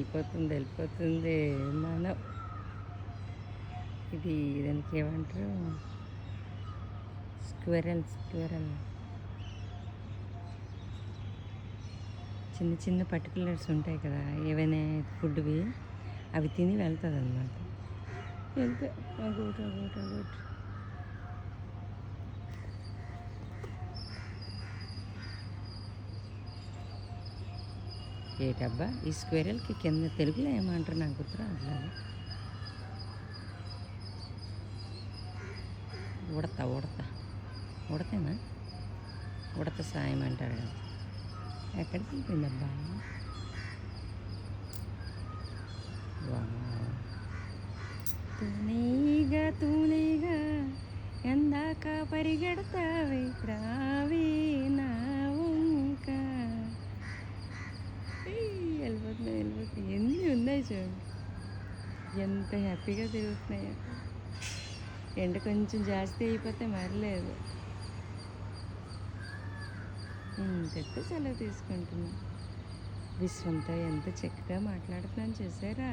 వెళ్ళిపోతుంది మనం. ఇది దానికి ఏమంటారు, స్క్వెరల్. చిన్న చిన్న పర్టికులర్స్ ఉంటాయి కదా ఏవైనా ఫుడ్వి, అవి తిని వెళ్తుంది అనమాట. వెళ్తే అగోట్. ఏటబ్బా ఈ స్క్వెరల్కి కింద తెలుగులో ఏమంటారు నాకు గుర్తురా అట్లా. ఉడతేనా, ఉడత సాయం అంటారు కదా. ఎక్కడికి వెళ్ళిపోయిందబ్బా? తూనీగా ఎందాక పరిగెడతావే రావే నా వంక. వెళ్ళిపోతున్నాయి. ఎన్ని ఉన్నాయి చూడండి, ఎంత హ్యాపీగా తిరుగుతున్నాయో. ఎండ కొంచెం జాస్తి అయిపోతే మరలేదు, ఇంకెక్కువ సెలవు తీసుకుంటున్నాను. విశ్వంతో ఎంత చక్కగా మాట్లాడుతున్నాను చూసారా.